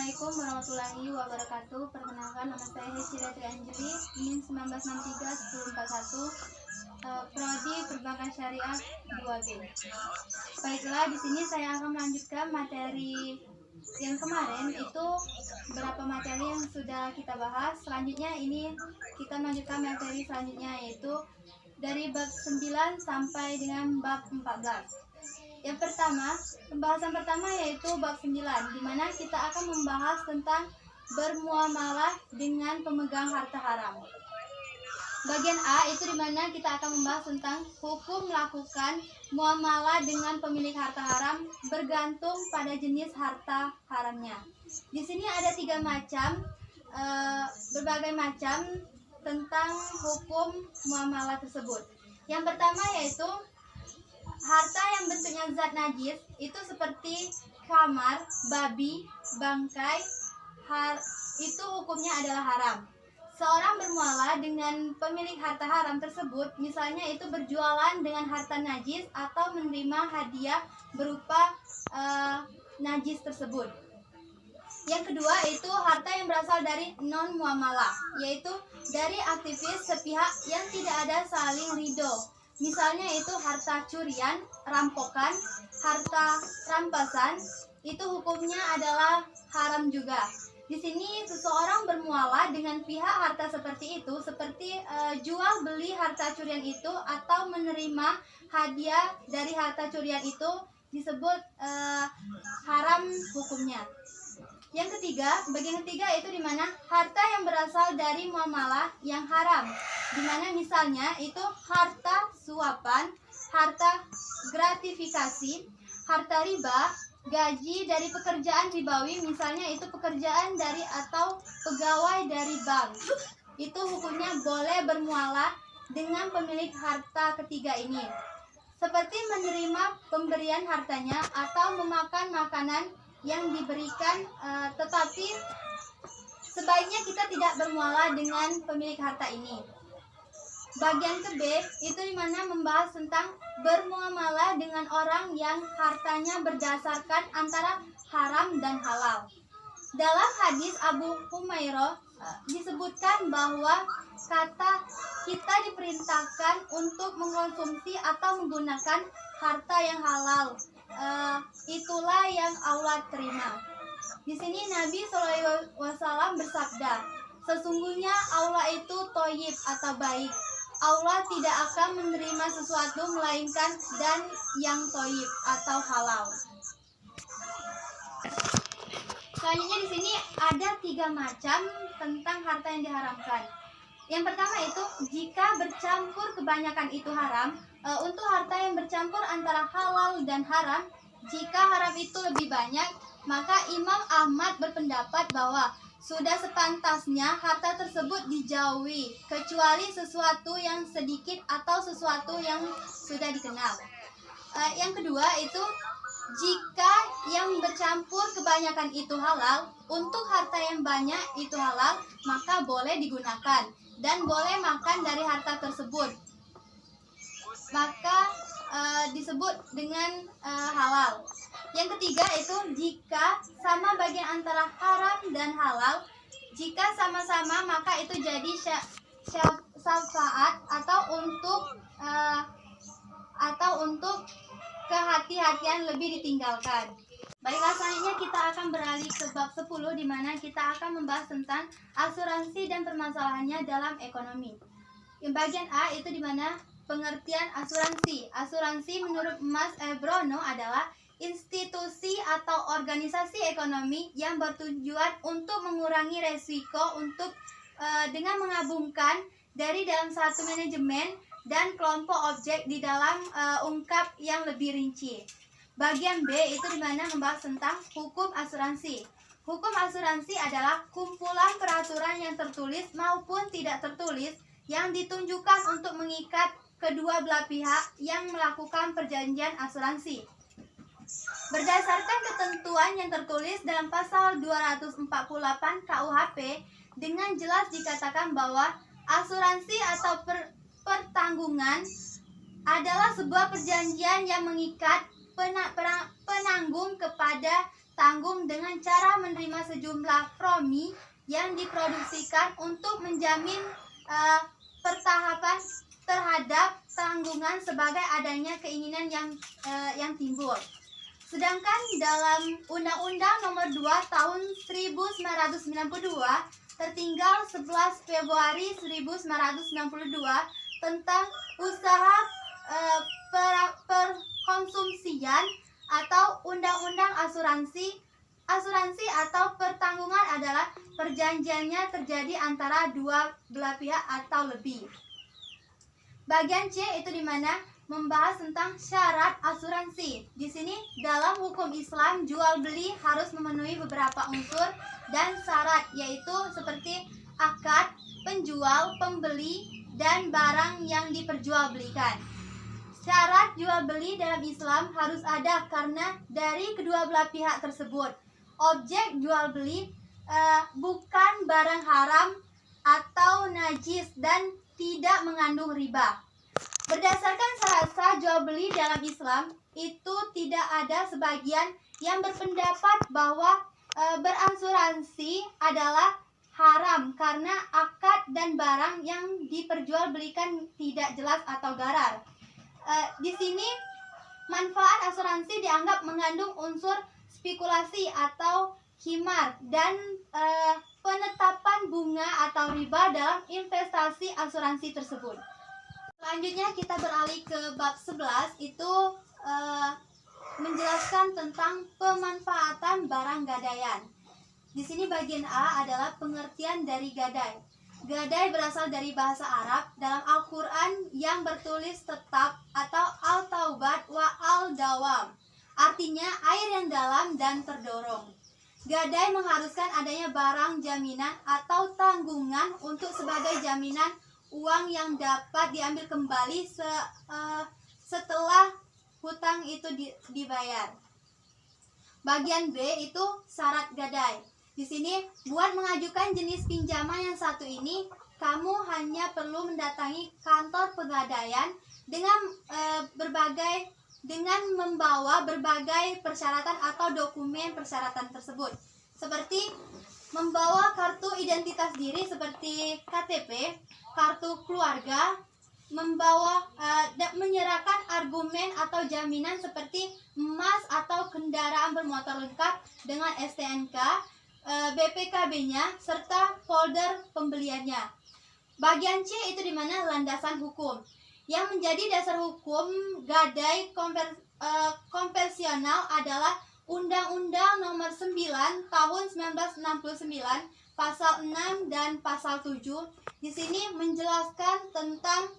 Assalamualaikum warahmatullahi wabarakatuh. Perkenalkan, nama saya Hesira Trianjeli, NIM 1963 1041, Prodi Perbankan Syariah 2B. Baiklah, di sini saya akan melanjutkan materi yang kemarin. Itu beberapa materi yang sudah kita bahas. Selanjutnya ini kita melanjutkan materi selanjutnya, yaitu dari bab 9 sampai dengan bab 14. Yang pertama, pembahasan pertama yaitu bab 9, di mana kita akan membahas tentang bermuamalah dengan pemegang harta haram. Bagian A itu di mana kita akan membahas tentang hukum melakukan muamalah dengan pemilik harta haram bergantung pada jenis harta haramnya. Di sini ada 3 macam, berbagai macam tentang hukum muamalah tersebut. Yang pertama yaitu harta yang bentuknya zat najis, itu seperti kamar, babi, bangkai, itu hukumnya adalah haram. Seorang bermuamalah dengan pemilik harta haram tersebut, misalnya itu berjualan dengan harta najis atau menerima hadiah berupa najis tersebut. Yang kedua itu harta yang berasal dari non-muamalah, yaitu dari aktivis sepihak yang tidak ada saling ridho. Misalnya itu harta curian, rampokan, harta rampasan, itu hukumnya adalah haram juga. Di sini seseorang bermuamalah dengan pihak harta seperti itu, seperti jual beli harta curian itu atau menerima hadiah dari harta curian itu, disebut haram hukumnya. Yang ketiga, bagian ketiga itu di mana harta yang berasal dari muamalah yang haram, di mana misalnya itu harta suapan, harta gratifikasi, harta riba, gaji dari pekerjaan ribawi, misalnya itu pekerjaan dari atau pegawai dari bank. Itu hukumnya boleh bermuamalah dengan pemilik harta ketiga ini, seperti menerima pemberian hartanya atau memakan makanan yang diberikan, tetapi sebaiknya kita tidak bermuamalah dengan pemilik harta ini. Bagian ke B itu dimana membahas tentang bermuamalah dengan orang yang hartanya berdasarkan antara haram dan halal. Dalam hadis Abu Humairah disebutkan bahwa kata kita diperintahkan untuk mengkonsumsi atau menggunakan harta yang halal. Itulah yang Allah terima. Di sini Nabi SAW bersabda, sesungguhnya Allah itu thayyib atau baik. Allah tidak akan menerima sesuatu melainkan dan yang thayyib atau halal. Selanjutnya di sini ada 3 macam tentang harta yang diharamkan. Yang pertama itu jika bercampur kebanyakan itu haram. Untuk harta yang bercampur antara halal dan haram, jika haram itu lebih banyak, maka Imam Ahmad berpendapat bahwa sudah sepantasnya harta tersebut dijauhi, kecuali sesuatu yang sedikit atau sesuatu yang sudah dikenal. Yang kedua itu jika yang bercampur kebanyakan itu halal, untuk harta yang banyak itu halal, maka boleh digunakan dan boleh makan dari harta tersebut, maka disebut dengan halal. Yang ketiga itu jika sama bagian antara haram dan halal, jika sama-sama maka itu jadi syafaat atau untuk kehati-hatian lebih ditinggalkan. Baiklah, selanjutnya kita akan beralih ke bab 10, di mana kita akan membahas tentang asuransi dan permasalahannya dalam ekonomi. Yang bagian A itu di mana pengertian asuransi. Asuransi menurut Mas Brono adalah institusi atau organisasi ekonomi yang bertujuan untuk mengurangi resiko dengan menggabungkan dari dalam satu manajemen dan kelompok objek di dalam ungkap yang lebih rinci. Bagian B itu dimana membahas tentang hukum asuransi. Hukum asuransi adalah kumpulan peraturan yang tertulis maupun tidak tertulis yang ditunjukkan untuk mengikat kedua belah pihak yang melakukan perjanjian asuransi. Berdasarkan ketentuan yang tertulis dalam pasal 248 KUHP, dengan jelas dikatakan bahwa asuransi atau pertanggungan adalah sebuah perjanjian yang mengikat penanggung kepada tanggung dengan cara menerima sejumlah promi yang diproduksikan untuk menjamin pertahapan terhadap tanggungan sebagai adanya keinginan yang timbul. Sedangkan dalam Undang-Undang Nomor 2 Tahun 1992 tertinggal 11 Februari 1992 tentang usaha perkonsumsian atau Undang-Undang Asuransi. Asuransi atau pertanggungan adalah perjanjiannya terjadi antara dua belah pihak atau lebih. Bagian C itu dimana membahas tentang syarat asuransi. Di sini dalam hukum Islam jual beli harus memenuhi beberapa unsur dan syarat, yaitu seperti akad, penjual, pembeli, dan barang yang diperjualbelikan. Syarat jual beli dalam Islam harus ada karena dari kedua belah pihak tersebut objek jual beli bukan barang haram atau najis dan tidak mengandung riba. Berdasarkan syarat jual beli dalam Islam itu tidak ada sebagian yang berpendapat bahwa berasuransi adalah haram karena akad dan barang yang diperjualbelikan tidak jelas atau garar. Di sini manfaat asuransi dianggap mengandung unsur spekulasi atau khimar dan penetapan bunga atau riba dalam investasi asuransi tersebut. Selanjutnya kita beralih ke bab 11, itu menjelaskan tentang pemanfaatan barang gadaian. Di sini bagian A adalah pengertian dari gadai. Gadai berasal dari bahasa Arab dalam Al-Quran yang bertulis tetap atau al-taubat wa al-dawam. Artinya air yang dalam dan terdorong. Gadai mengharuskan adanya barang jaminan atau tanggungan untuk sebagai jaminan uang yang dapat diambil kembali setelah hutang itu dibayar. Bagian B itu syarat gadai. Di sini buat mengajukan jenis pinjaman yang satu ini, kamu hanya perlu mendatangi kantor pegadaian dengan membawa berbagai persyaratan atau dokumen persyaratan tersebut, seperti membawa kartu identitas diri seperti KTP, kartu keluarga, menyerahkan argumen atau jaminan seperti emas atau kendaraan bermotor lengkap dengan STNK, BPKB-nya, serta folder pembeliannya. Bagian C itu dimana landasan hukum. Yang menjadi dasar hukum gadai konvensional adalah Undang-Undang Nomor 9 Tahun 1969, Pasal 6 dan Pasal 7. Di sini menjelaskan tentang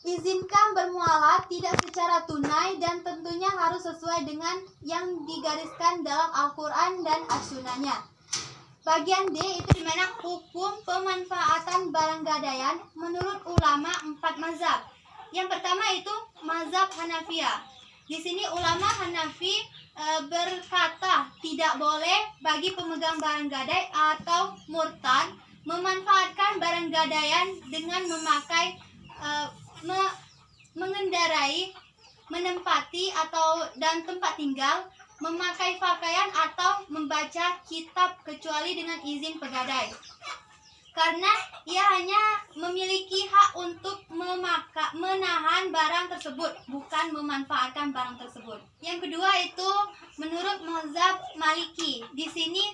izinkan bermuamalah tidak secara tunai dan tentunya harus sesuai dengan yang digariskan dalam Al-Quran dan As-Sunnahnya. Bagian D itu dimana hukum pemanfaatan barang gadaian menurut ulama 4 mazhab. Yang pertama itu mazhab Hanafiyah. Di sini ulama Hanafi berkata tidak boleh bagi pemegang barang gadai atau murtad memanfaatkan barang gadaian dengan memakai, mengendarai, menempati dan tempat tinggal, memakai pakaian atau membaca kitab kecuali dengan izin pegadai. Karena ia hanya memiliki hak untuk menahan barang tersebut, bukan memanfaatkan barang tersebut. Yang kedua itu menurut mazhab Maliki. Di sini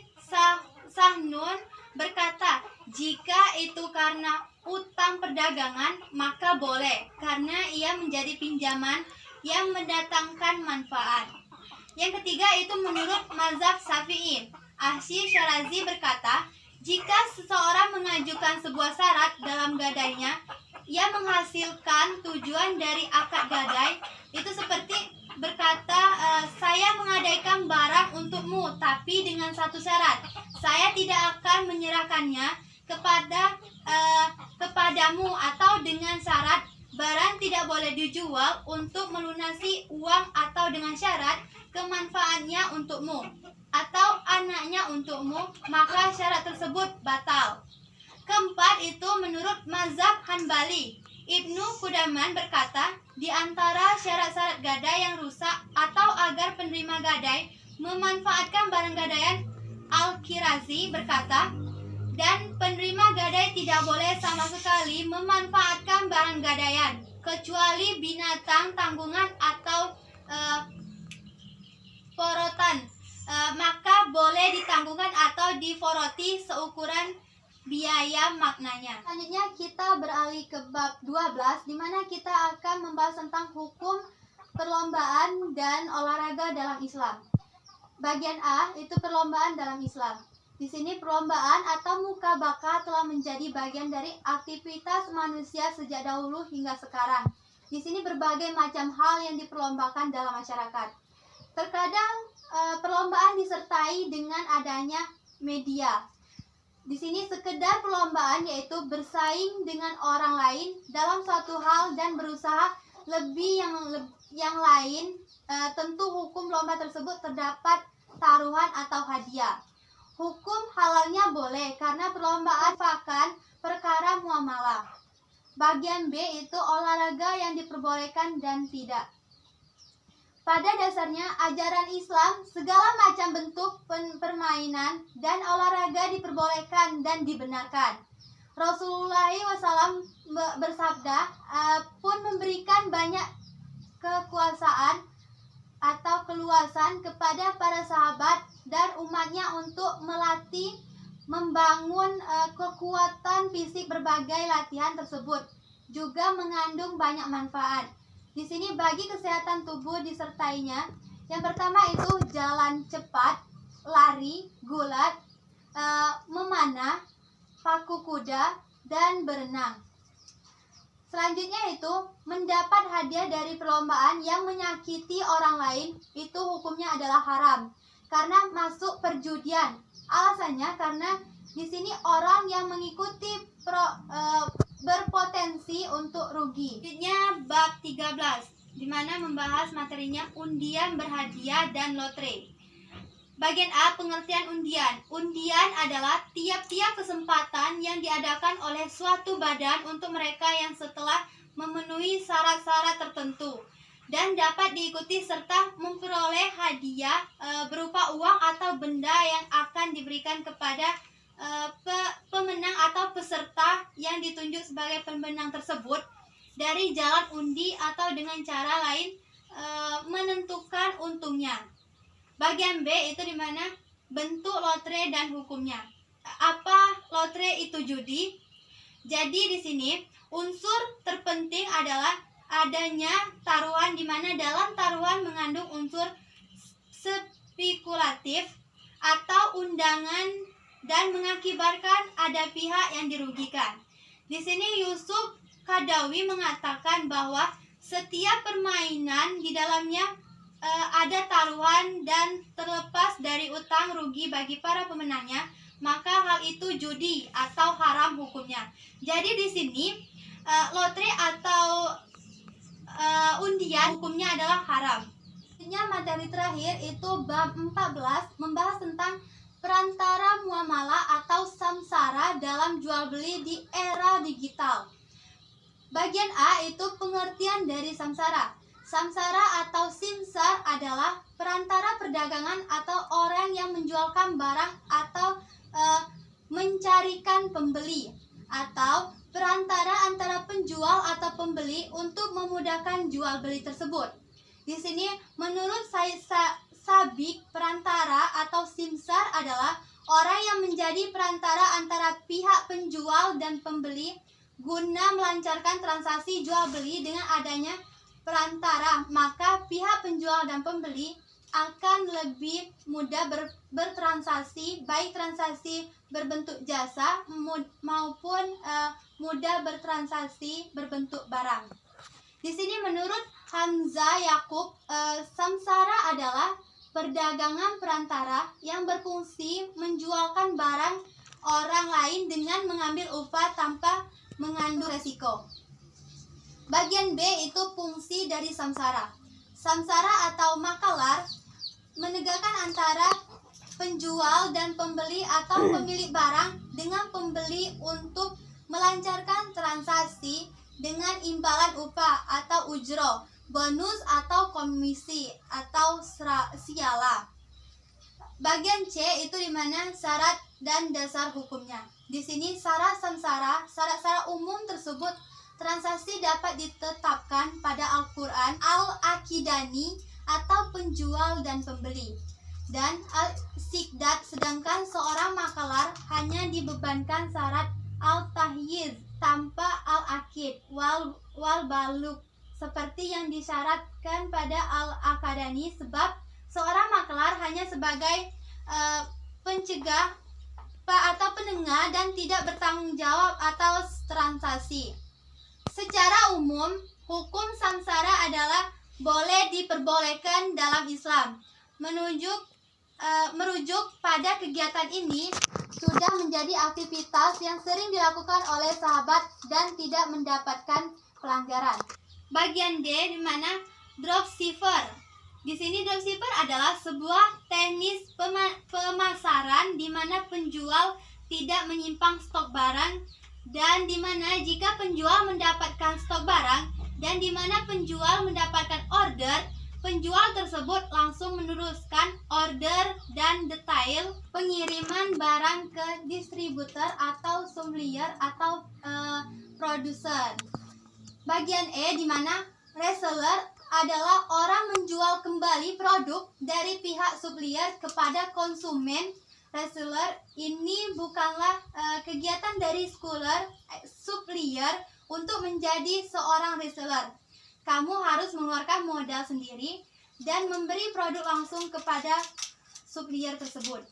Sahnun berkata, jika itu karena utang perdagangan maka boleh, karena ia menjadi pinjaman yang mendatangkan manfaat. Yang ketiga itu menurut mazhab Syafi'i. Ahsi Syarazi berkata, jika seseorang mengajukan sebuah syarat dalam gadainya, ia menghasilkan tujuan dari akad gadai, itu seperti berkata, saya mengadaikan barang untukmu, tapi dengan satu syarat, saya tidak akan menyerahkannya kepadamu, atau dengan syarat barang tidak boleh dijual untuk melunasi uang, atau dengan syarat kemanfaatnya untukmu atau anaknya untukmu, maka syarat tersebut batal. Keempat itu menurut mazhab Hanbali. Ibnu Qudaman berkata, di antara syarat-syarat gadai yang rusak atau agar penerima gadai memanfaatkan barang gadaian. Al-Kirazi berkata, dan penerima gadai tidak boleh sama sekali memanfaatkan barang gadaian kecuali binatang tanggungan atau porotan, maka boleh ditanggungan atau diforoti seukuran biaya maknanya. Selanjutnya kita beralih ke bab 12, di mana kita akan membahas tentang hukum perlombaan dan olahraga dalam Islam. Bagian A itu perlombaan dalam Islam. Di sini perlombaan atau musabaqah telah menjadi bagian dari aktivitas manusia sejak dahulu hingga sekarang. Di sini berbagai macam hal yang diperlombakan dalam masyarakat. Terkadang perlombaan disertai dengan adanya media. Di sini sekedar perlombaan yaitu bersaing dengan orang lain dalam suatu hal dan berusaha lebih yang lain. Tentu hukum lomba tersebut terdapat taruhan atau hadiah. Hukum halalnya boleh karena perlombaan merupakan perkara muamalah. Bagian B itu olahraga yang diperbolehkan dan tidak. Pada dasarnya ajaran Islam segala macam bentuk permainan dan olahraga diperbolehkan dan dibenarkan. Rasulullah SAW bersabda pun memberikan banyak kekuasaan atau keluasan kepada para sahabat dan umatnya untuk melatih membangun kekuatan fisik. Berbagai latihan tersebut juga mengandung banyak manfaat. Di sini bagi kesehatan tubuh disertainya. Yang pertama itu jalan cepat, lari, gulat, memanah, paku kuda, dan berenang. Selanjutnya itu mendapat hadiah dari perlombaan yang menyakiti orang lain, itu hukumnya adalah haram karena masuk perjudian. Alasannya karena di sini orang yang mengikuti berpotensi untuk rugi. Selanjutnya bab 13 di mana membahas materinya undian berhadiah dan lotre. Bagian A, pengertian undian. Undian adalah tiap-tiap kesempatan yang diadakan oleh suatu badan untuk mereka yang setelah memenuhi syarat-syarat tertentu dan dapat diikuti serta memperoleh hadiah berupa uang atau benda yang akan diberikan kepada pemenang atau peserta yang ditunjuk sebagai pemenang tersebut dari jalan undi atau dengan cara lain menentukan untungnya. Bagian B itu dimana bentuk lotre dan hukumnya. Apa lotre itu judi? Jadi di sini unsur terpenting adalah adanya taruhan, di mana dalam taruhan mengandung unsur spekulatif atau undangan dan mengakibatkan ada pihak yang dirugikan. Di sini Yusuf Kadawi mengatakan bahwa setiap permainan di dalamnya ada taruhan dan terlepas dari utang rugi bagi para pemenangnya, maka hal itu judi atau haram hukumnya. Jadi di sini lotre atau undian hukumnya adalah haram. Materi terakhir itu bab 14 membahas tentang perantara muamalah atau samsara dalam jual beli di era digital. Bagian A itu pengertian dari samsara. Samsara atau simsar adalah perantara perdagangan atau orang yang menjualkan barang atau mencarikan pembeli, atau perantara antara penjual atau pembeli untuk memudahkan jual beli tersebut. Di sini menurut Sabik, perantara atau simsar adalah orang yang menjadi perantara antara pihak penjual dan pembeli guna melancarkan transaksi jual beli. Dengan adanya perantara, maka pihak penjual dan pembeli akan lebih mudah bertransaksi, baik transaksi berbentuk jasa maupun mudah bertransaksi berbentuk barang. Di sini menurut Hamzah Yakub, samsara adalah perdagangan perantara yang berfungsi menjualkan barang orang lain dengan mengambil upah tanpa mengandung resiko. Bagian B itu fungsi dari samsara. Samsara atau makalar menegakkan antara penjual dan pembeli atau pemilik barang dengan pembeli untuk melancarkan transaksi dengan imbalan upah atau ujroh, bonus atau komisi atau siala. Bagian C itu dimana syarat dan dasar hukumnya. Di sini syarat samsara, syarat-syarat umum tersebut transaksi dapat ditetapkan pada Al-Quran, Al-Akidani atau penjual dan pembeli. Dan Al-Sikdat, sedangkan seorang makalar hanya dibebankan syarat Al-Tahyiz tanpa Al-Akid wal baluk seperti yang disyaratkan pada Al-Akadani, sebab seorang maklar hanya sebagai pencegah atau penengah dan tidak bertanggung jawab atas transaksi. Secara umum, hukum samsara adalah boleh diperbolehkan dalam Islam. Merujuk pada kegiatan ini sudah menjadi aktivitas yang sering dilakukan oleh sahabat dan tidak mendapatkan pelanggaran. Bagian D di mana dropshipper. Di sini dropshipper adalah sebuah teknis pemasaran di mana penjual tidak menyimpang stok barang, dan di mana jika penjual mendapatkan stok barang dan di mana penjual mendapatkan order, penjual tersebut langsung meneruskan order dan detail pengiriman barang ke distributor atau supplier atau produser. Bagian E di mana reseller adalah orang menjual kembali produk dari pihak supplier kepada konsumen. Reseller ini bukanlah kegiatan dari supplier untuk menjadi seorang reseller. Kamu harus mengeluarkan modal sendiri dan memberi produk langsung kepada supplier tersebut.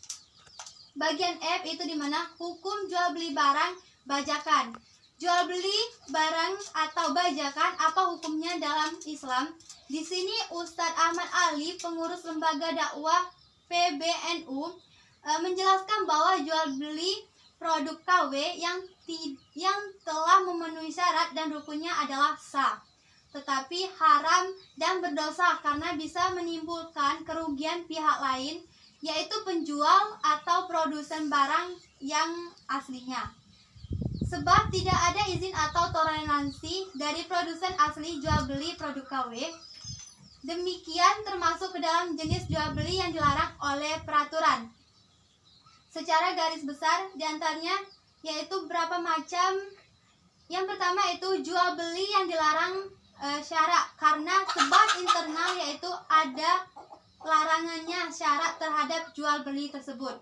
Bagian F itu dimana hukum jual beli barang bajakan. Jual beli barang atau bajakan, apa hukumnya dalam Islam? Di sini Ustadz Ahmad Ali, pengurus lembaga dakwah PBNU, menjelaskan bahwa jual beli produk KW yang telah memenuhi syarat dan rukunnya adalah sah, tetapi haram dan berdosa karena bisa menimbulkan kerugian pihak lain, yaitu penjual atau produsen barang yang aslinya. Sebab tidak ada izin atau toleransi dari produsen asli jual beli produk KW. Demikian termasuk ke dalam jenis jual beli yang dilarang oleh peraturan. Secara garis besar diantaranya yaitu berapa macam. Yang pertama itu jual beli yang dilarang syarak karena sebab internal, yaitu ada larangannya syarat terhadap jual beli tersebut.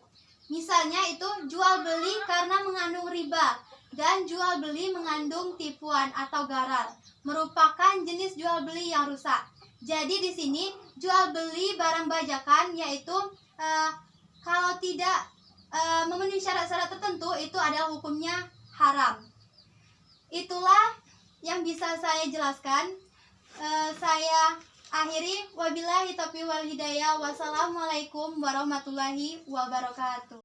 Misalnya itu jual beli karena mengandung riba dan jual beli mengandung tipuan atau garal, merupakan jenis jual beli yang rusak. Jadi di sini jual beli barang bajakan yaitu kalau tidak memenuhi syarat-syarat tertentu itu adalah hukumnya haram. Itulah yang bisa saya jelaskan. Saya akhiri, wabillahi taufiq wal hidayah. Wassalamualaikum warahmatullahi wabarakatuh.